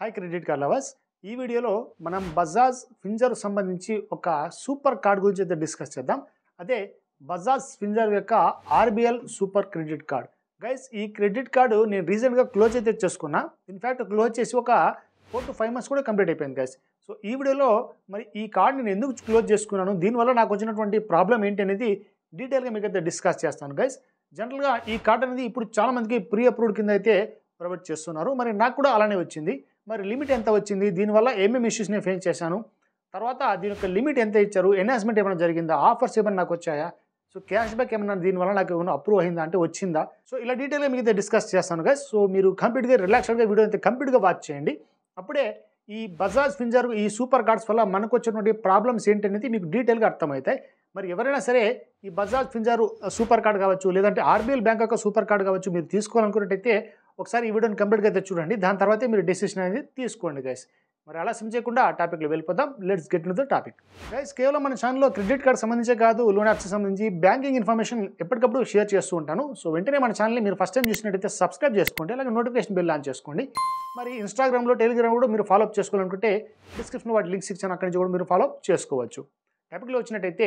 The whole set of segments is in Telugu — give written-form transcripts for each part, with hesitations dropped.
Hi credit card lovers. ఈ వీడియోలో మనం బజాజ్ ఫింజర్ సంబంధించి ఒక సూపర్ కార్డ్ గురించి అయితే డిస్కస్ చేద్దాం. అదే బజాజ్ ఫింజర్ యొక్క RBL super credit card. Guys, ఈ క్రెడిట్ కార్డు నేను రీసెంట్గా క్లోజ్ అయితే చేసుకున్నా. ఇన్ఫ్యాక్ట్ క్లోజ్ చేసి ఒక 4 to 5 months కూడా కంప్లీట్ అయిపోయింది గైస్. సో ఈ వీడియోలో మరి ఈ కార్డ్ నేను ఎందుకు క్లోజ్ చేసుకున్నాను, దీనివల్ల నాకు వచ్చినటువంటి ప్రాబ్లం ఏంటి అనేది డీటెయిల్గా మీకు అయితే డిస్కస్ చేస్తాను గైస్. జనరల్గా ఈ కార్డ్ అనేది ఇప్పుడు చాలామందికి ప్రీ అప్రూవ్డ్ కింద అయితే ప్రొవైడ్ చేస్తున్నారు. మరి నాకు కూడా అలానే వచ్చింది. మరి లిమిట్ ఎంత వచ్చింది, దీనివల్ల ఏమేమి ఇష్యూస్ నేను ఫేస్ చేశాను, తర్వాత దీని యొక్క లిమిట్ ఎంత ఇచ్చారు, ఎన్హాన్స్మెంట్ ఏమైనా జరిగిందా, ఆఫర్స్ ఏమైనా నాకు వచ్చాయా, సో క్యాష్ బ్యాక్ ఏమైనా దీనివల్ల నాకు ఏమైనా అప్రూవ్ అయిందా అంటే వచ్చిందా, సో ఇలా డీటెయిల్గా మీకు అయితే డిస్కస్ చేస్తాను గైస్. సో మీరు కంప్లీట్గా రిలాక్స్డ్గా వీడియో అయితే కంప్లీట్గా వాచ్ చేయండి. అప్పుడే ఈ బజాజ్ ఫింజర్ ఈ సూపర్ కార్డ్స్ వల్ల మనకు వచ్చినటువంటి ప్రాబ్లమ్స్ ఏంటనేది మీకు డీటెయిల్గా అర్థమవుతాయి. మరి ఎవరైనా సరే ఈ బజాజ్ ఫింజర్ సూపర్ కార్డ్ కావచ్చు, లేదంటే ఆర్బిఎల్ బ్యాంక్ యొక్క సూపర్ కార్డ్ కావచ్చు, మీరు తీసుకోవాలనుకున్నట్టయితే ఒకసారి ఈ వీడియోని కంప్లీట్గా అయితే చూడండి. దాని తర్వాతే మీరు డెసిషన్ అనేది తీసుకోండి గైస్. మరి అలా చేయకుండా ఆ టాపిక్లో వెళ్ళిపోదాం. Let's get in to the topic guys. కేవలం మన ఛానల్లో క్రెడిట్ కార్డ్ సంబంధించే కాదు, లోన్ యాప్స్ సంబంధించి బ్యాంకింగ్ ఇన్ఫర్మేషన్ ఎప్పటికప్పుడు షేర్ చేస్తూ ఉంటాను. సో వెంటనే మన ఛానల్ని మీరు ఫస్ట్ టైం చూసినట్టయితే సబ్స్క్రైబ్ చేసుకోండి, అలాగే నోటిఫికేషన్ బెల్ ఆన్ చేసుకోండి. మరి ఇన్స్టాగ్రామ్లో, టెలిగ్రామ్ కూడా మీరు ఫాలోఅప్ చేసుకోవాలనుకుంటే డిస్క్రిప్షన్లో వాటి లింక్స్ ఇచ్చాను, అక్కడి నుంచి కూడా మీరు ఫాలోఅప్ చేసుకోవచ్చు. టాపిక్లో వచ్చినట్టయితే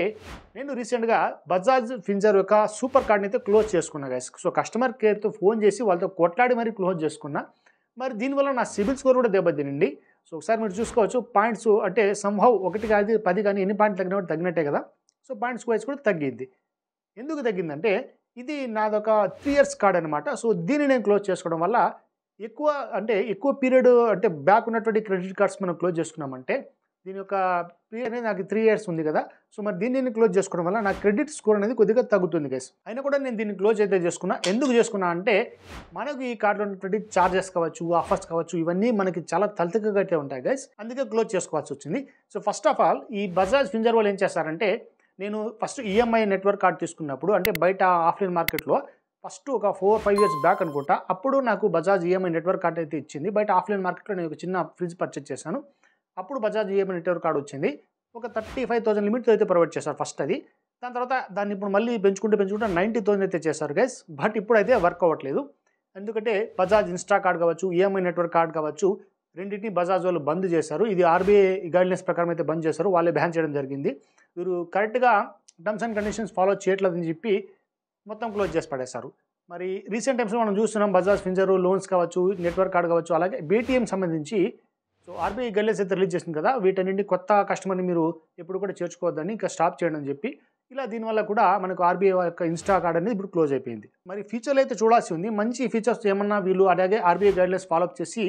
నేను రీసెంట్గా బజాజ్ ఫింజర్ యొక్క సూపర్ కార్డ్ని అయితే క్లోజ్ చేసుకున్నా గైస్. సో కస్టమర్ కేర్తో ఫోన్ చేసి వాళ్ళతో కొట్లాడి మరీ క్లోజ్ చేసుకున్నా. మరి దీనివల్ల నా సిబిల్ స్కోర్ కూడా దెబ్బతినండి. సో ఒకసారి మీరు చూసుకోవచ్చు, పాయింట్స్ అంటే సంహవ్ 1 కాదు 10 కానీ ఎన్ని పాయింట్లు తగ్గినా కూడా తగ్గినట్టే కదా. సో పాయింట్స్ వైజ్ కూడా తగ్గింది. ఎందుకు తగ్గిందంటే ఇది నాదొక 3 years కార్డ్ అనమాట. సో దీన్ని నేను క్లోజ్ చేసుకోవడం వల్ల ఎక్కువ పీరియడ్ అంటే బ్యాక్ ఉన్నటువంటి క్రెడిట్ కార్డ్స్ మనం క్లోజ్ చేసుకున్నామంటే దీని యొక్క పీరియడ్ అనేది నాకు 3 years ఉంది కదా. సో మరి దీన్ని క్లోజ్ చేసుకోవడం వల్ల నా క్రెడిట్ స్కోర్ అనేది కొద్దిగా తగ్గుతుంది గైస్. అయినా కూడా నేను దీన్ని క్లోజ్ అయితే చేసుకున్నా. ఎందుకు చేసుకున్నా అంటే మనకు ఈ కార్డులో ఉన్నటువంటి చార్జెస్ కావచ్చు, ఆఫర్స్ కావచ్చు, ఇవన్నీ మనకి చాలా తలతెక్కగా అయితే ఉంటాయి గైస్. అందుకే క్లోజ్ చేసుకోవాల్సి వచ్చింది. సో ఫస్ట్ ఆఫ్ ఆల్ ఈ బజాజ్ ఫింజర్ వాళ్ళు ఏం చేస్తారంటే, నేను ఫస్ట్ ఈఎంఐ నెట్వర్క్ కార్డ్ తీసుకున్నప్పుడు అంటే బయట ఆఫ్లైన్ మార్కెట్లో ఫస్ట్ ఒక 4-5 years బ్యాక్ అనుకుంటా, అప్పుడు నాకు బజాజ్ ఈఎంఐ నెట్వర్క్ కార్డ్ అయితే ఇచ్చింది. బయట ఆఫ్లైన్ మార్కెట్లో నేను ఒక చిన్న ఫ్రిడ్జ్ పర్చేస్ చేశాను. అప్పుడు బజాజ్ ఈఎంఐ నెట్వర్క్ కార్డ్ వచ్చింది. ఒక 35,000 లిమిట్తో అయితే ప్రొవైడ్ చేశారు ఫస్ట్ అది. దాని తర్వాత దాన్ని ఇప్పుడు మళ్ళీ పెంచుకుంటే 90,000 అయితే చేశారు గైస్. బట్ ఇప్పుడైతే వర్క్ అవ్వట్లేదు. ఎందుకంటే బజాజ్ ఇన్స్టా కార్డ్ కావచ్చు, ఈఎంఐ నెట్వర్క్ కార్డ్ కావచ్చు, రెండింటిని బజాజ్ వాళ్ళు బంద్ చేశారు. ఇది ఆర్బీఐ గైడ్లైన్స్ ప్రకారం అయితే బంద్ చేశారు. వాళ్ళే బ్యాన్ చేయడం జరిగింది. వీరు కరెక్ట్గా టర్మ్స్ అండ్ కండిషన్స్ ఫాలో చేయట్లేదని చెప్పి మొత్తం క్లోజ్ చేసి పడేశారు. మరి రీసెంట్ టైమ్స్లో మనం చూస్తున్నాం బజాజ్ ఫింజర్ లోన్స్ కావచ్చు, నెట్వర్క్ కార్డ్ కావచ్చు, అలాగే బేటీఎం సంబంధించి సో ఆర్బీఐ గైడ్లైన్స్ అయితే రిలీజ్ చేసింది కదా. వీటన్నింటి కొత్త కస్టమర్ని మీరు ఎప్పుడు కూడా చేర్చుకోవద్దని, ఇంకా స్టాప్ చేయడం అని చెప్పి ఇలా దీనివల్ల కూడా మనకు ఆర్బీఐ యొక్క ఇన్స్టా కార్డ్ అనేది ఇప్పుడు క్లోజ్ అయిపోయింది. మరి ఫీచర్లు అయితే చూడాల్సి ఉంది. మంచి ఫీచర్స్ ఏమన్నా వీళ్ళు అలాగే ఆర్బీఐ గైడ్లైన్స్ ఫాలోఅప్ చేసి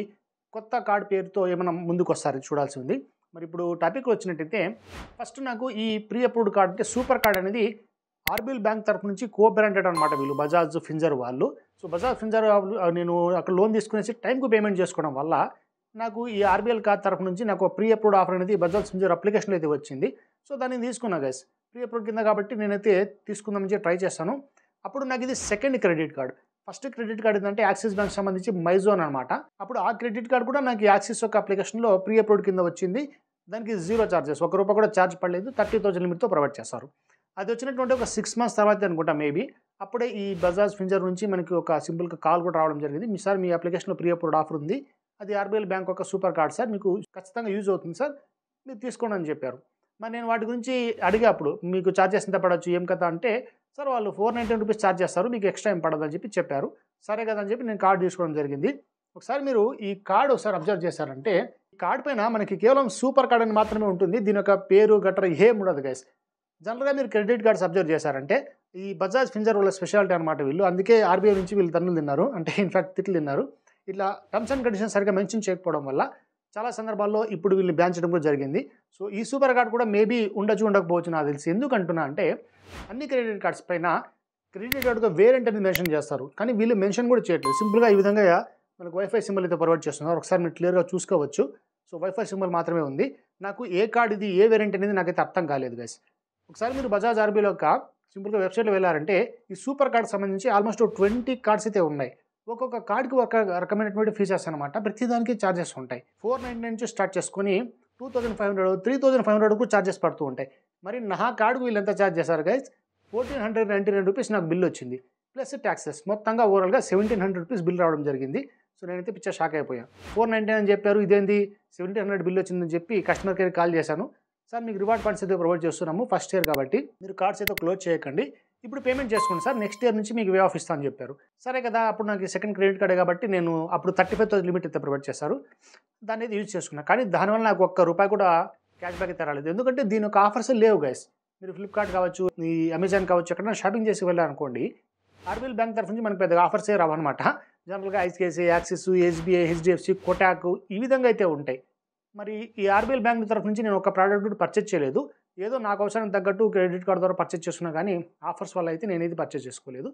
కొత్త కార్డ్ పేరుతో ఏమన్నా ముందుకు వస్తారు చూడాల్సి ఉంది. మరి ఇప్పుడు టాపిక్ వచ్చినట్టయితే ఫస్ట్ నాకు ఈ ప్రీ అప్రూవ్డ్ కార్డ్ అంటే సూపర్ కార్డ్ అనేది ఆర్బీఎల్ బ్యాంక్ తరఫు నుంచి కో బ్రాండెడ్ అనమాట వీళ్ళు బజాజ్ ఫింజర్ వాళ్ళు. సో బజాజ్ ఫింజర్ నేను అక్కడ లోన్ తీసుకునేసి టైంకు పేమెంట్ చేసుకోవడం వల్ల నాకు ఈ ఆర్బీఎల్ కార్డ్ తరఫు నుంచి నాకు ప్రీ అప్రూవ్డ్ ఆఫర్ అనేది బజాజ్ ఫింజర్ అప్లికేషన్లో అయితే వచ్చింది. సో దాన్ని తీసుకున్నా గైస్. ప్రీ అప్రూవ్డ్ కింద కాబట్టి నేనైతే తీసుకుందామని ట్రై చేస్తాను. అప్పుడు నాకు ఇది second credit card. First credit card ఏంటంటే యాక్సిస్ బ్యాంక్ సంబంధించి మైజోన్ అనమాట. అప్పుడు ఆ క్రెడిట్ కార్డ్ కూడా నాకు యాక్సిస్ యొక్క అప్లికేషన్లో ప్రీ అప్రూవ్డ్ కింద వచ్చింది. దానికి 0 charges, ₹1 కూడా ఛార్జ్ పడలేదు. 30,000 లిమిట్తో ప్రొవైడ్ చేస్తారు. అది వచ్చినటువంటి ఒక 6 months తర్వాత అనుకుంటా మేబీ, అప్పుడే ఈ బజాజ్ ఫింజర్ నుంచి మనకి ఒక సింపుల్గా కాల్ కూడా రావడం జరిగింది. మీ సార్ మీ అప్లికేషన్లో ప్రీ అప్రూవ్డ్ ఆఫర్ ఉంది, అది ఆర్బీఎల్ బ్యాంక్ ఒక సూపర్ కార్డ్ సార్, మీకు ఖచ్చితంగా యూజ్ అవుతుంది సార్, మీరు తీసుకోండి అని చెప్పారు. మరి నేను వాటి గురించి అడిగా, అప్పుడు మీకు ఛార్జెస్ ఎంత పడవచ్చు ఏం కదా అంటే, సార్ వాళ్ళు ₹499 ఛార్జ్ చేస్తారు, మీకు ఎక్స్ట్రా ఏం పడదు అని చెప్పారు. సరే కదా అని చెప్పి నేను కార్డు తీసుకోవడం జరిగింది. ఒకసారి మీరు ఈ కార్డు ఒకసారి అబ్జర్వ్ చేశారంటే ఈ కార్డు పైన మనకి కేవలం సూపర్ కార్డ్ అని మాత్రమే ఉంటుంది. దీని యొక్క పేరు గట్రా ఏం ఉండదు గైస్. జనరల్గా మీరు క్రెడిట్ కార్డ్స్ అబ్జర్వ్ చేశారంటే ఈ బజాజ్ ఫింజర్ వాళ్ళ స్పెషాలిటీ అనమాట వీళ్ళు. అందుకే ఆర్బీఐ నుంచి వీళ్ళు తన్నులు తిన్నారు, అంటే ఇన్ఫాక్ట్ తిట్లు తిన్నారు. ఇట్లా టర్మ్స్ అండ్ కండిషన్స్ సరిగ్గా మెన్షన్ చేయకపోవడం వల్ల చాలా సందర్భాల్లో ఇప్పుడు వీళ్ళు బ్యాన్ చేయడం కూడా జరిగింది. సో ఈ సూపర్ కార్డ్ కూడా మేబీ ఉండకపోవచ్చు నాకు తెలిసి. ఎందుకంటున్నా అంటే అన్ని క్రెడిట్ కార్డ్స్ పైన క్రెడిట్ కార్డుతో వేరెంట్ అనేది మెన్షన్ చేస్తారు, కానీ వీళ్ళు మెన్షన్ కూడా చేయట్లేదు. సింపుల్గా ఈ విధంగా మనకు వైఫై సింబల్ అయితే ప్రొవైడ్ చేస్తున్నారు. ఒకసారి మీరు క్లియర్గా చూసుకోవచ్చు. సో వైఫై సింబల్ మాత్రమే ఉంది. నాకు ఏ కార్డ్ ఇది, ఏ వేరియంట్ అనేది నాకైతే అర్థం కాలేదు గైస్. ఒకసారి మీరు బజాజ్ ఆర్బీఐలో యొక్క సింపుల్గా వెబ్సైట్లో వెళ్ళారంటే ఈ సూపర్ కార్డ్ సంబంధించి ఆల్మోస్ట్ 20 కార్డ్స్ అయితే ఉన్నాయి. ఒక్కొక్క కార్డ్కి ఒక రకమైనటువంటి ఫీచర్స్ అనమాట. ప్రతిదానికి ఛార్జెస్ ఉంటాయి. 499 నుంచి స్టార్ట్ చేసుకొని 2,500, 3,500 కూడా ఛార్జెస్ పడుతూ ఉంటాయి. మరి నా కార్డుకు వీళ్ళు ఎంత ఛార్జ్ చేశారు గైస్? ₹1,499 నాకు బిల్ వచ్చింది, ప్లస్ ట్యాక్సెస్. మొత్తంగా ఓవరాల్గా ₹1,700 బిల్ రావడం జరిగింది. సో నేనైతే పిచ్చ షాక్ అయిపోయాను. 499 అని చెప్పారు, ఇదేంది 1700 బిల్ వచ్చిందని చెప్పి కస్టమర్ కేర్కి కాల్ చేశాను. సార్ మీకు రివార్డ్ పాయింట్స్ అయితే ప్రొవైడ్ చేస్తున్నాము ఫస్ట్ ఇయర్ కాబట్టి మీరు కార్డ్స్ అయితే క్లోజ్ చేయకండి, ఇప్పుడు పేమెంట్ చేసుకోండి సార్, నెక్స్ట్ ఇయర్ నుంచి మీకు వే ఆఫ్ ఇస్తా అని చెప్పారు. సరే కదా, అప్పుడు నాకు సెకండ్ క్రెడిట్ కార్డే కాబట్టి నేను అప్పుడు 35,000 లిమిట్ అయితే ప్రొవైడ్ చేశారు, దాన్ని అయితే యూజ్ చేసుకున్నాను. కానీ దానివల్ల నాకు ఒక్క రూపాయి కూడా క్యాష్ బ్యాక్ అయితే రాలేదు. ఎందుకంటే దీని యొక్క ఆఫర్స్ లేవు గైస్. మీరు ఫ్లిప్కార్ట్ కావచ్చు, ఈ అమెజాన్ కావచ్చు, ఎక్కడైనా షాపింగ్ చేసి వెళ్ళారనుకోండి, ఆర్బీఎల్ బ్యాంక్ తరఫు నుంచి మనకు పెద్దగా ఆఫర్సే రావన్నమాట. జనరల్గా ICICI, axis, SBI, HDFC, Kotak ఈ విధంగా అయితే ఉంటాయి. మరి ఈ ఆర్బీఎల్ బ్యాంక్ తరఫు నుంచి నేను ఒక ప్రోడక్ట్ పర్చేజ్ చేయలేదు, ఏదో నాకు అవసరం తగ్గట్టు క్రెడిట్ కార్డు ద్వారా పర్చేజ్ చేసుకున్నా, కానీ ఆఫర్స్ వల్ల అయితే నేనైతే పర్చేజ్ చేసుకోలేదు.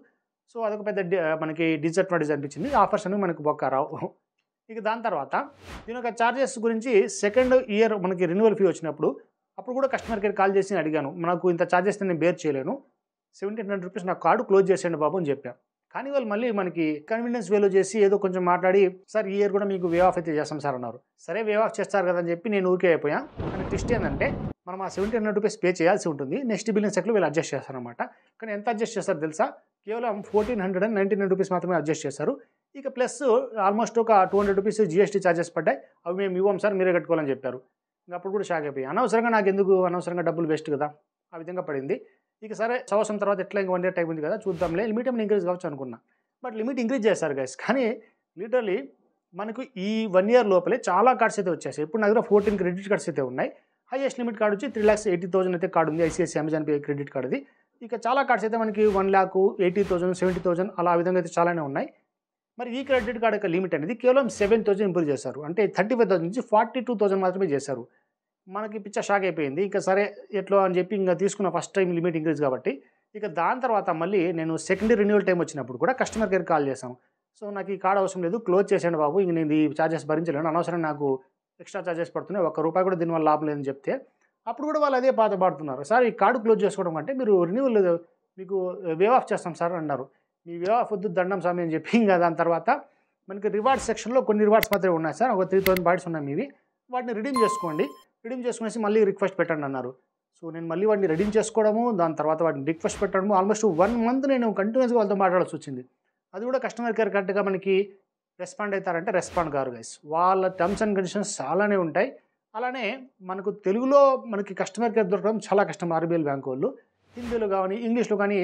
సో అదొక పెద్ద మనకి డిసడ్వాంటేజ్ అనిపించింది. ఆఫర్స్ అనేవి మనకు బొక్క రావు. ఇక దాని తర్వాత దీని యొక్క ఛార్జెస్ గురించి సెకండ్ ఇయర్ మనకి రెన్యువల్ ఫీ వచ్చినప్పుడు అప్పుడు కూడా కస్టమర్ కేర్ కాల్ చేసి అడిగాను, నాకు ఇంత ఛార్జెస్ నేను బేర్ చేయలేను, 1700 రూపీస్ నాకు కార్డు క్లోజ్ చేసేయండి బాబు అని చెప్పాను. కానీ వాళ్ళు మళ్ళీ మనకి కన్వీనియన్స్ వేలో చేసి ఏదో కొంచెం మాట్లాడి, సార్ ఈ ఇయర్ కూడా మీకు వే ఆఫ్ అయితే చేస్తాం సార్ అన్నారు. సరే వే ఆఫ్ చేస్తారు కదా అని చెప్పి నేను ఊరికే అయిపోయాను. కానీ ట్విస్ట్ ఏంటంటే మనం ఆ 1700 రూపీస్ పే చేయాల్సి ఉంటుంది, నెక్స్ట్ బిల్లింగ్ సైకిల్ వీళ్ళు అడ్జస్ట్ చేస్తారనమాట. కానీ ఎంత అడ్జస్ట్ చేస్తారు తెలుసా, కేవలం 1499 రూపీస్ మాత్రమే అడ్జస్ట్ చేశారు. ఇక ప్లస్ ఆల్మోస్ట్ ఒక 200 రూపీస్ జీఎస్టీ ఛార్జెస్ పడ్డాయి, అవి మేము ఇవ్వం సార్, మీరే కట్టుకోవాలని చెప్పారు. ఇంకా అప్పుడు కూడా షాక్ అయిపోయాయి. అనవసరంగా నాకు ఎందుకు అనవసరంగా డబ్బులు వేస్ట్ కదా, ఆ విధంగా పడింది. ఇక సరే సంవత్సరం తర్వాత ఎట్లా ఇంకా 1 ఇయర్ టైం ఉంది కదా చూద్దాంలే, లిమిట్ ఏమైనా ఇంక్రీజ్ కావచ్చు అనుకున్నా. బట్ లిమిట్ ఇంక్రీజ్ చేశారు గైస్. కానీ లిటరలీ మనకు ఈ 1 ఇయర్ లోపలే చాలా కార్డ్స్ అయితే వచ్చేసాయి. ఇప్పుడు నా దగ్గర 14 క్రెడిట్ కార్డ్స్ అయితే ఉన్నాయి. హైయెస్ట్ లిమిట్ కార్డు వచ్చి 3,80,000 అయితే కార్డు ఉంది, ఐసిఐసిఐ అమెజాన్ పే క్రెడిట్ కార్డుది. ఇక చాలా కార్డ్స్ అయితే మనకి 1,80,000, 70,000 అలా విధంగా అయితే చాలానే ఉన్నాయి. మరి ఈ క్రెడిట్ కార్డు యొక్క లిమిట్ అనేది కేవలం 7,000 ఇంప్రూవ్ చేశారు, అంటే 35,000 నుంచి 42,000 మాత్రమే చేశారు. మనకి పిచ్చ షాక్ అయిపోయింది. ఇక సరే ఎట్లో అని చెప్పి ఇంకా తీసుకున్న ఫస్ట్ టైం లిమిట్ ఇంక్రీజ్ కాబట్టి. ఇక దాని తర్వాత మళ్ళీ నేను సెకండ్ రెన్యువల్ టైం వచ్చినప్పుడు కూడా కస్టమర్ కేర్ కాల్ చేశాను. సో నాకు ఈ కార్డ్ అవసరం లేదు, క్లోజ్ చేసాను బాబు, ఇంక నేను ఈ ఛార్జెస్ భరించలేను, అనవసరం నాకు ఎక్స్ట్రా ఛార్జెస్ పడుతున్నాయి, ₹1 కూడా దీనివల్ల లాభం లేదని చెప్తే అప్పుడు కూడా వాళ్ళు అదే పాత పాడుతున్నారు, సార్ ఈ కార్డు క్లోజ్ చేసుకోవడం అంటే మీరు రెన్యువల్ మీకు వే ఆఫ్ చేస్తాం సార్ అన్నారు. మీ వే ఆఫ్ వద్దు దండం స్వామి అని చెప్పి ఇంకా దాని తర్వాత మనకి రివార్డ్స్ సెక్షన్లో కొన్ని రివార్డ్స్ మాత్రమే ఉన్నాయి సార్, ఒక 3,000 పాయింట్స్ ఉన్నాయి మీవి, వాటిని రిడీమ్ చేసుకోండి, రిడీమ్ చేసుకునేసి మళ్ళీ రిక్వెస్ట్ పెట్టండి అన్నారు. సో నేను మళ్ళీ వాటిని రిడీమ్ చేసుకోవడము, దాని తర్వాత వాటిని రిక్వెస్ట్ పెట్టడము, ఆల్మోస్ట్ 1 మంత్ నేను కంటిన్యూస్గా వాళ్ళతో మాట్లాడాల్సి వచ్చింది. అది కూడా కస్టమర్ కేర్ కరెక్ట్గా మనకి రెస్పాండ్ అవుతారంటే రెస్పాండ్ కారు గైస్. వాళ్ళ టర్మ్స్ అండ్ కండిషన్స్ చాలానే ఉంటాయి. అలానే మనకు తెలుగులో మనకి కస్టమర్ కేర్ దొరకడం చాలా కష్టం. ఆర్బీఎల్ బ్యాంక్ వాళ్ళు హిందీలో కానీ ఇంగ్లీష్లో కానీ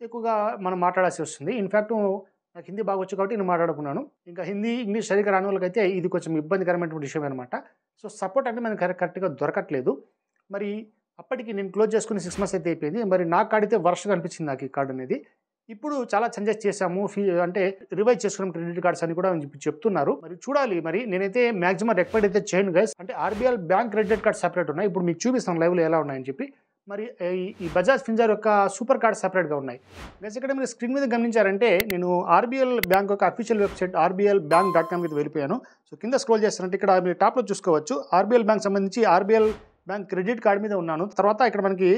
ఎక్కువగా మనం మాట్లాడాల్సి వస్తుంది. ఇన్ఫ్యాక్ట్ నాకు హిందీ బాగా వచ్చు కాబట్టి నేను మాట్లాడుకున్నాను. ఇంకా హిందీ ఇంగ్లీష్ సరిగ్గా రాని వాళ్ళకైతే ఇది కొంచెం ఇబ్బందికరమైనటువంటి విషయం అనమాట. సో సపోర్ట్ అంటే మనకి కరెక్ట్గా దొరకట్లేదు. మరి అప్పటికి నేను క్లోజ్ చేసుకుని 6 months అయితే అయిపోయింది. మరి నాకు కాడితే వరుసగా అనిపించింది నాకు ఈ కార్డు అనేది. ఇప్పుడు చాలా చేంజెస్ చేశాము, అంటే రివైజ్ చేసుకున్నాం క్రెడిట్ కార్డ్స్ అని కూడా చెప్తున్నారు. మరి చూడాలి, మరి నేనైతే మాక్సిమం రికమెండ్ అయితే చేయను గైస్. అంటే RBL bank credit card separate ఉన్నాయి, ఇప్పుడు మీకు చూపిస్తాను లైవ్లో ఎలా ఉన్నాయని చెప్పి. మరి ఈ బజాజ్ ఫిన్సర్ యొక్క సూపర్ కార్డ్ సెపరేట్గా ఉన్నాయి గైస్. ఇక్కడ మీరు స్క్రీన్ మీద గమనించారంటే నేను ఆర్బీఎల్ బ్యాంక్ యొక్క అఫీషియల్ వెబ్సైట్ rbelbank.com కి వెళ్ళిపోయాను. సో కింద స్క్రోల్ చేస్తారంటే ఇక్కడ మీరు టాప్లో చూసుకోవచ్చు ఆర్బీఎల్ బ్యాంక్ సంబంధించి ఆర్బీఎల్ బ్యాంక్ క్రెడిట్ కార్డ్ మీద ఉన్నాను. తర్వాత ఇక్కడ మనకి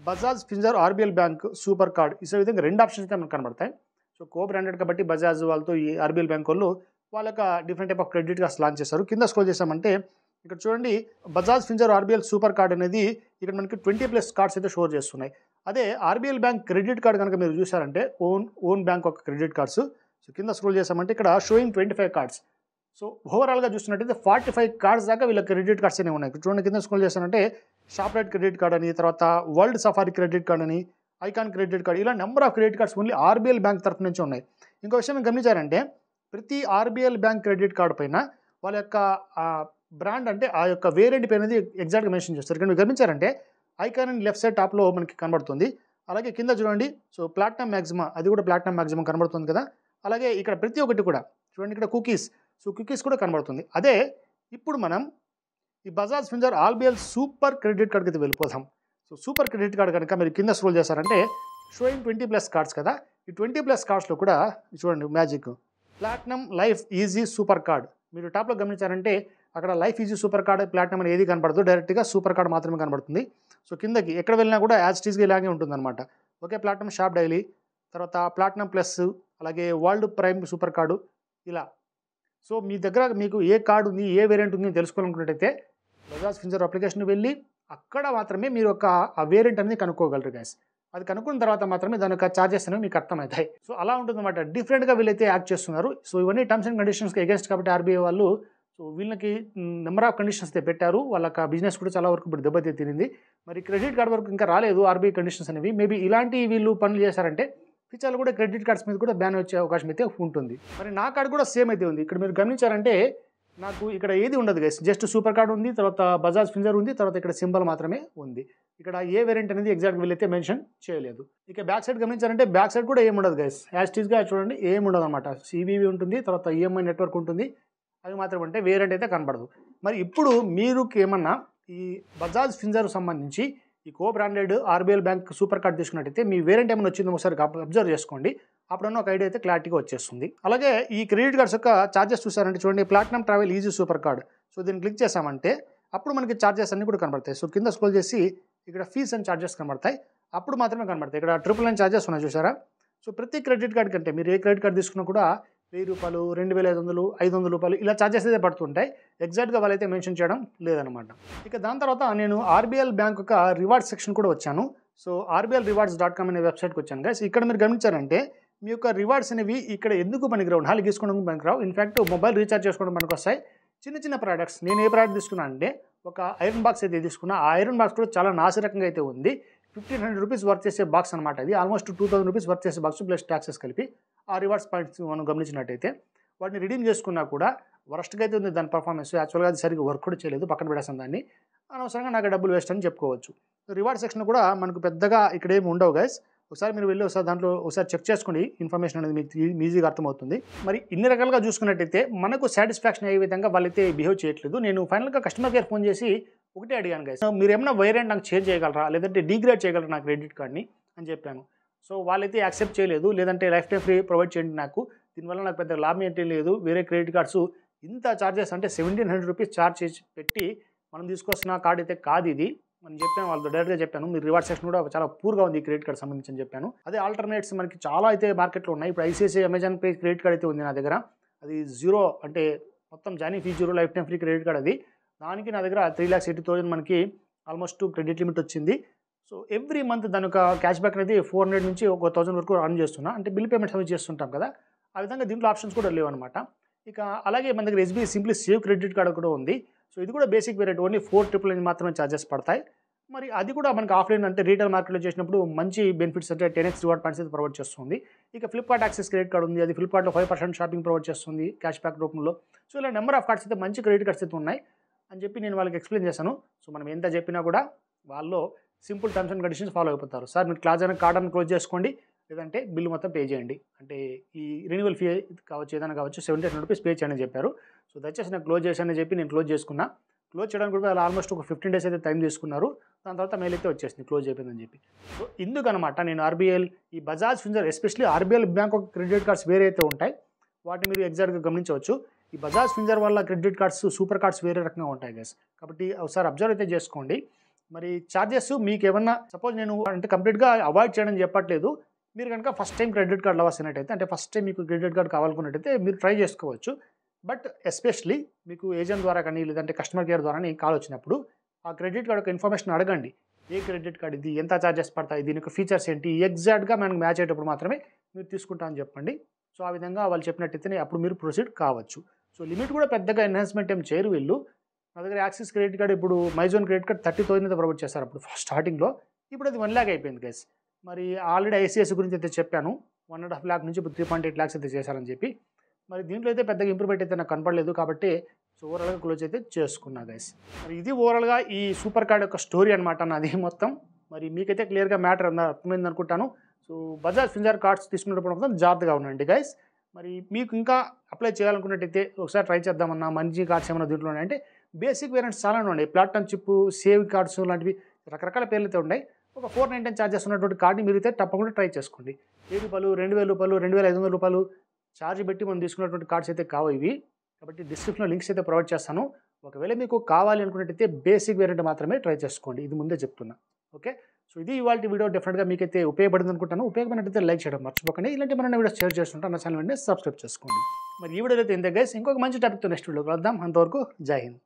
Bajaj Finserv RBL bank super card ఈ విధంగా 2 ఆప్షన్స్ అయితే మనకు కనబడతాయి. సో కో బ్రాండెడ్ కాబట్టి బజాజ్ వాళ్ళతో ఈ ఆర్బీఎల్ బ్యాంక్ వాళ్ళు వాళ్ళ different type of credit cards launch చేశారు. కింద స్క్రోల్ చేసామంటే ఇక్కడ చూడండి Bajaj Finserv RBL super card అనేది ఇక్కడ మనకి 20+ కార్డ్స్ అయితే షోర్ చేస్తున్నాయి. అదే ఆర్బీఎల్ బ్యాంక్ క్రెడిట్ కార్డ్ కనుక మీరు చూసారంటే ఓన్ బ్యాంక్ ఒక క్రెడిట్ కార్డ్స్. సో కింద స్క్రోల్ చేసామంటే ఇక్కడ షోయింగ్ 25 కార్డ్స్. సో ఓవరాల్గా చూస్తున్నట్టయితే 45 కార్డ్స్ దాకా వీళ్ళ క్రెడిట్ కార్డ్స్ అనేవి ఉన్నాయి. చూడండి కింద స్క్రోల్ చేస్తానంటే షాప్రైట్ క్రెడిట్ కార్డ్ అని, తర్వాత వరల్డ్ సఫారీ క్రెడిట్ కార్డ్ అని, ఐకాన్ క్రెడిట్ కార్డ్, ఇలా number of credit cards only RBL bank తరఫు నుంచి ఉన్నాయి. ఇంకో విషయం గమనించారంటే ప్రతి ఆర్బీఎల్ బ్యాంక్ క్రెడిట్ కార్డు పైన వాళ్ళ యొక్క బ్రాండ్ అంటే ఆ యొక్క వేరియంట్ పైన ఎగ్జాక్ట్గా మెన్షన్ చేస్తారు. ఇక్కడ మీరు గమనించారంటే ఐకాన్ అండ్ లెఫ్ట్ సైడ్ టాప్లో మనకి కనబడుతుంది. అలాగే కింద చూడండి సో ప్లాటినం మ్యాక్సిమా, అది కూడా ప్లాటినం మ్యాక్సిమం కనబడుతుంది కదా. అలాగే ఇక్కడ ప్రతి ఒక్కటి కూడా చూడండి ఇక్కడ కుకీస్, సో కుకీస్ కూడా కనబడుతుంది. అదే ఇప్పుడు మనం ఈ Bajaj Finserv RBL super credit కార్డ్కి అయితే వెళ్ళిపోతాం. సో సూపర్ క్రెడిట్ కార్డ్ కనుక మీరు కింద స్క్రోల్ చేస్తారంటే షోయింగ్ 20+ కార్డ్స్ కదా. ఈ 20+ కార్డ్స్లో కూడా చూడండి magic platinum life easy super card. మీరు టాప్లో గమనించారంటే అక్కడ life easy super card platinum అని ఏది కనబడదు, డైరెక్ట్గా సూపర్ కార్డ్ మాత్రమే కనబడుతుంది. సో కిందకి ఎక్కడ వెళ్ళినా కూడా యాజ్ టీజ్గా ఇలాగే ఉంటుందన్నమాట. ఓకే ప్లాటినం షాప్ డైలీ, తర్వాత ప్లాటినం ప్లస్, అలాగే వరల్డ్ ప్రైమ్ సూపర్ కార్డు ఇలా. సో మీ దగ్గర మీకు ఏ కార్డు ఉంది, ఏ వేరియంట్ ఉంది తెలుసుకోవాలనుకున్నట్టయితే బజాజ్ ఫిన్సర్ అప్లికేషన్ వెళ్ళి అక్కడ మాత్రమే మీరు ఆ వేరియంట్ అనేది కనుక్కోగలరు గైస్. అది కనుక్కున్న తర్వాత మాత్రమే దాని యొక్క ఛార్జెస్ అనేవి మీకు అర్థమవుతాయి. సో అలా ఉంటుందన్నమాట. డిఫరెంట్గా వీళ్ళైతే యాక్ట్ చేస్తున్నారు. సో ఇవన్నీ టర్మ్స్ అండ్ కండిషన్స్కి అగేన్స్ట్ కాబట్టి ఆర్బీఐ వాళ్ళు సో వీళ్ళకి నెంబర్ ఆఫ్ కండిషన్స్ అయితే పెట్టారు. వాళ్ళకి బిజినెస్ కూడా చాలా వరకు ఇప్పుడు దెబ్బతే తినింది. మరి క్రెడిట్ కార్డ్ వరకు ఇంకా రాలేదు ఆర్బీఐ కండిషన్స్ అనేవి. మేబీ ఇలాంటి వీళ్ళు పనులు చేశారంటే ఫ్యూచర్లో కూడా క్రెడిట్ కార్డ్స్ మీద కూడా బ్యాన్ వచ్చే అవకాశం అయితే ఉంటుంది. మరి నా కార్డు కూడా సేమ్ అయితే ఉంది. ఇక్కడ మీరు గమనించారంటే నాకు ఇక్కడ ఏది ఉండదు గైస్, జస్ట్ సూపర్ కార్డ్ ఉంది, తర్వాత బజాజ్ ఫింజర్ ఉంది, తర్వాత ఇక్కడ సింబల్ మాత్రమే ఉంది. ఇక్కడ ఏ వేరియంట్ అనేది ఎగ్జాక్ట్ వీళ్ళైతే మెన్షన్ చేయలేదు. ఇక బ్యాక్ సైడ్ గమనించారంటే బ్యాక్ సైడ్ కూడా ఏమి ఉండదు గైస్, యాజ్ ఇట్ ఈస్గా చూడండి ఏమి ఉండదు అనమాట. సిబివి ఉంటుంది, తర్వాత ఈఎంఐ నెట్వర్క్ ఉంటుంది, అవి మాత్రం అంటే వేరియంట్ అయితే కనపడదు. మరి ఇప్పుడు మీరు ఏమన్నా ఈ బజాజ్ ఫింజర్ సంబంధించి ఈ co branded RBL bank super card తీసుకున్నట్టయితే మీ వేరియంట్ ఏమైనా వచ్చిందో ఒకసారి అబ్జర్వ్ చేసుకోండి. అప్పుడన్నా ఒక ఐడియా అయితే క్లారిటీగా వచ్చేస్తుంది. అలాగే ఈ క్రెడిట్ కార్డ్స్ యొక్క ఛార్జెస్ చూసారంటే చూడండి, platinum travel easy super card. So దీన్ని క్లిక్ చేసామంటే అప్పుడు మనకి ఛార్జెస్ అన్ని కూడా కనబడతాయి. సో కింద స్క్రోల్ చేసి ఇక్కడ ఫీస్ అండ్ ఛార్జెస్ కనబడతాయి, అప్పుడు మాత్రమే కనబడతాయి. ఇక్కడ 999 ఛార్జెస్ ఉన్నాయి చూసారా. సో ప్రతి క్రెడిట్ కార్డ్ కంటే మీరు ఏ క్రెడిట్ కార్డ్ తీసుకున్నా కూడా ₹1000, ₹2500, ₹500 ఇలా ఛార్జెస్ అయితే పడుతుంటాయి. ఎగ్జాక్ట్గా వాళ్ళైతే మెన్షన్ చేయడం లేదనమాట. ఇక దాని తర్వాత నేను ఆర్బీఎల్ బ్యాంక్ యొక్క రివార్డ్స్ సెక్షన్ కూడా వచ్చాను. సో RBLrewards.com అనే వెబ్సైట్కి వచ్చాను గైస్. ఇక్కడ మీరు గమనించారంటే మీ యొక్క రివార్డ్స్ అనేవి ఇక్కడ ఎందుకు పనికిరావు, నాలుగు తీసుకోవడం పనికిరావు. ఇన్ఫ్యాక్ట్ మొబైల్ రీఛార్జ్ చేసుకోవడం పనికి వస్తాయి. చిన్న చిన్న ప్రోడక్ట్స్, నేను ఏ ప్రోడక్ట్ తీసుకున్నాను అంటే ఒక ఐరన్ బాక్స్ అయితే తీసుకున్నా. ఆ ఐరన్ బాక్స్ కూడా చాలా నాసిరకంగా అయితే ఉంది. ₹1500 వర్క్ చేసే బాక్స్ అనమాట. అది ఆల్మోస్ట్ ₹2000 వర్క్ చేసే బాక్స్ ప్లస్ ట్యాక్సెస్ కలిపి. ఆ రివార్డ్స్ పాయింట్స్ మనం గమనించినట్టయితే వాటిని రిడీమ్ చేసుకున్నా కూడా వరస్ట్గా అయితే ఉంది దాని పర్ఫార్మెన్స్. యాక్చువల్గా అది సరిగ్గా వర్క్ కూడా చేయలేదు, పక్కన పెడేస్తాను దాన్ని. అనవసరంగా నాకు డబ్బులు వేస్ట్ అని చెప్పుకోవచ్చు. రివార్డ్ సెక్షన్ కూడా మనకు పెద్దగా ఇక్కడ ఏమి ఉండవు గైస్. ఒకసారి మీరు వెళ్ళి ఒకసారి దాంట్లో ఒకసారి చెక్ చేసుకోండి, ఇన్ఫర్మేషన్ అనేది మీకు ఈజీగా అర్థమవుతుంది. మరి ఇన్ని రకాలుగా చూసుకున్నట్టయితే మనకు సాటిస్ఫాక్షన్ అయ్యే విధంగా వాళ్ళైతే బిహేవ్ చేయట్లేదు. నేను ఫైనల్గా కస్టమర్ కేర్ ఫోన్ చేసి ఒకటే అడిగాను గైస్, మీరు ఏమైనా వేరియంట్ నాకు చేంజ్ చేయగలరా, లేదంటే డిగ్రేడ్ చేయగలరా నా క్రెడిట్ కార్డ్ని అని చెప్పాను. సో వాళ్ళైతే యాక్సెప్ట్ చేయలేదు. లేదంటే లైఫ్ టైం ఫ్రీ ప్రొవైడ్ చేయండి నాకు, దీనివల్ల నాకు పెద్ద లాభం ఏంటి లేదు. వేరే క్రెడిట్ కార్డ్స్ ఇంత ఛార్జెస్ అంటే ₹1700 ఛార్జ్ చేసి పెట్టి మనం తీసుకొస్తున్న కార్డ్ అయితే కాదు ఇది అని చెప్పాను. వాళ్ళతో డైరెక్ట్గా చెప్పాను. మీరు రివార్డ్ సెక్షన్ కూడా చాలా పూర్గా ఉంది క్రెడిట్ కార్డ్ సంబంధించి అని చెప్పాను. అదే ఆల్టర్నేట్స్ మనకి చాలా అయితే మార్కెట్లో ఉన్నాయి. ఇప్పుడు ICICI Amazon pay credit card అయితే ఉంది నా దగ్గర. అది 0 అంటే మొత్తం joining fee 0, life time free credit card అది. దానికి నా దగ్గర 3,80,000 మనకి ఆల్మోస్ట్ క్రెడిట్ లిమిట్ వచ్చింది. సో ఎవ్రీ మంత్ దాని యొక్క క్యాష్ బ్యాక్ అనేది 400 నుంచి 1000 వరకు రన్ చేస్తున్నా. అంటే బిల్ పేమెంట్స్ అవి చేస్తుంటాం కదా, ఆ విధంగా దీంట్లో ఆప్షన్స్ కూడా లేవు అనమాట. ఇక అలాగే మన దగ్గర SBI simply save credit card కూడా ఉంది. సో ఇది కూడా బేసిక్ వేరియట్, ఓన్లీ 499 మాత్రమే ఛార్జెస్ పడతాయి. మరి అది కూడా మనకి ఆఫ్లైన్ అంటే రీటైల్ మార్కెట్లో చేసినప్పుడు మంచి బెనిఫిట్స్ అంటే 10x రివార్డ్ పాయింట్స్ అయితే ప్రొవైడ్ చేస్తుంది. ఇక ఫ్లిప్కార్ట్ యాక్సెస్ క్రెడిట్ కార్డ్ ఉంది, అది ఫ్లిప్కార్ట్లో 5% షాపింగ్ ప్రొవైడ్ చేస్తుంది క్యాష్ బ్యాక్ రూపంలో. సో ఇలా నెంబర్ ఆఫ్ కార్డ్స్ అయితే మంచి క్రెడిట్ కార్డ్స్ అయితే ఉన్నాయి అని చెప్పి నేను వాళ్ళకి ఎక్స్ప్లెయిన్ చేశాను. సో మనం ఎంత చెప్పినా కూడా వాళ్ళు simple terms and conditions follow అయిపోతారు. సార్ మీరు క్లాజ్ అయిన కార్డ్ అని క్లోజ్ చేసుకోండి, లేదంటే బిల్లు మొత్తం పే చేయండి, అంటే ఈ రెన్యువల్ ఫీ కావచ్చు ఏదైనా కావచ్చు ₹1700 పే చేయండి అని చెప్పారు. సో దయచేసి నేను క్లోజ్ చేశానని చెప్పి నేను క్లోజ్ చేసుకున్నా. క్లోజ్ చేయడానికి కూడా ఆల్మోస్ట్ ఒక 15 డేస్ అయితే టైం తీసుకున్నారు. దాని తర్వాత మెయిల్ అయితే వచ్చేసింది క్లోజ్ అయిపోయిందని చెప్పి. సో ఇందుకనమాట నేను ఆర్బీఎల్ ఈ Bajaj Finserv especially RBL bank credit cards వేరే అయితే ఉంటాయి, వాటిని మీరు ఎగ్జాక్ట్గా గమనించవచ్చు. ఈ బజాజ్ ఫింజర్ వల్ల క్రెడిట్ కార్డ్స్ సూపర్ కార్డ్స్ వేరే రకంగా ఉంటాయి గైస్. కాబట్టి ఒకసారి అబ్జర్వ్ అయితే చేసుకోండి. మరి ఛార్జెస్ మీకు ఏమన్నా సపోజ్ నేను అంటే కంప్లీట్గా అవాయిడ్ చేయడం చెప్పట్లేదు. మీరు కనుక ఫస్ట్ టైం క్రెడిట్ కార్డ్ లవర్సినట్టయితే, అంటే ఫస్ట్ టైం మీకు క్రెడిట్ కార్డ్ కావాలనుకున్నట్టయితే మీరు ట్రై చేసుకోవచ్చు. బట్ ఎస్పెషలీ మీకు ఏజెంట్ ద్వారా కానీ లేదంటే కస్టమర్ కేర్ ద్వారా కాల్ వచ్చినప్పుడు ఆ క్రెడిట్ కార్డ్ యొక్క ఇన్ఫర్మేషన్ అడగండి. ఏ క్రెడిట్ కార్డ్ ఇది, ఎంత ఛార్జెస్ పడతాయి, దీని యొక్క ఫీచర్స్ ఏంటి, ఎగ్జాక్ట్గా మనకు మ్యాచ్ అయ్యేటప్పుడు మాత్రమే మీరు తీసుకుంటా అని చెప్పండి. సో ఆ విధంగా వాళ్ళు చెప్పినట్టయితేనే అప్పుడు మీరు ప్రొసీడ్ కావచ్చు. సో లిమిట్ కూడా పెద్దగా ఎన్హాన్స్మెంట్ ఏం చేయరు వీళ్ళు. నా దగ్గర యాక్సిస్ క్రెడిట్ కార్డ్ ఇప్పుడు మైజోన్ క్రెడిట్ కార్డ్ 30,000 అయితే ప్రొవైడ్ చేస్తారు అప్పుడు స్టార్టింగ్లో. ఇప్పుడు అది 1 lakh అయిపోయింది గైస్. మరి ఆల్రెడీ ఐసిఐసి గురించి అయితే చెప్పాను, 1.5 lakh నుంచి ఇప్పుడు 3.8 lakhs అయితే చేశారని చెప్పి. మరి దీంట్లో అయితే పెద్దగా ఇంప్రూవ్మెంట్ అయితే నాకు కనపడలేదు కాబట్టి సో ఓవరాల్గా క్లోజ్ అయితే చేసుకున్నా గైస్. మరి ఇది ఓవరాల్గా ఈ సూపర్ కార్డ్ యొక్క స్టోరీ అనమాట నాది మొత్తం. మరి మీకైతే క్లియర్గా మ్యాటర్ అర్థమైంది అనుకుంటాను. సో బజాజ్ ఫింజర్ కార్డ్స్ తీసుకున్నప్పుడు మొత్తం జాగ్రత్తగా ఉండండి గైస్. మరి మీకు ఇంకా అప్లై చేయాలనుకున్నట్టయితే ఒకసారి ట్రై చేద్దామన్నా మంచి కార్డ్స్ ఏమైనా దీంట్లో ఉన్నాయంటే బేసిక్ వేరియంట్స్ చాలానే ఉన్నాయి. ప్లాటినం చిప్, సేవ్ కార్డ్స్ లాంటివి రకరకాల పేర్లు అయితే ఉన్నాయి. ఒక 499 ఛార్జెస్ ఉన్నటువంటి కార్డ్ని మీరు అయితే తప్పకుండా ట్రై చేసుకోండి. ₹1000, ₹2000, ₹2500 ఛార్జ్ పెట్టి మనం తీసుకున్నటువంటి కార్డ్స్ అయితే కావు ఇవి. కాబట్టి డిస్క్రిప్షన్లో లింక్స్ అయితే ప్రొవైడ్ చేస్తాను. ఒకవేళ మీకు కావాలి అనుకున్నట్టయితే బేసిక్ వేరియంట్ మాత్రమే ట్రై చేసుకోండి, ఇది ముందే చెప్తున్నా. ఓకే, సో ఇది ఇవాళ వీడియో. డెఫినెట్గా మీకైతే ఉపయోగపడింది అనుకుంటాను. ఉపయోగపడినట్టయితే లైక్ చేయడం మర్చిపోకండి. ఇలాంటి మన వీడియోస్ షేర్ చేస్తుంటాను, నా ఛానల్ వెంటనే సబ్స్క్రైబ్ చేసుకోండి. మరి ఈ వీడియో అయితే ఇంతే గైస్. ఇంకొక మంచి టాపిక్తో నెక్స్ట్ వీడియో కలుద్దాం. అంతవరకు జై హింద్.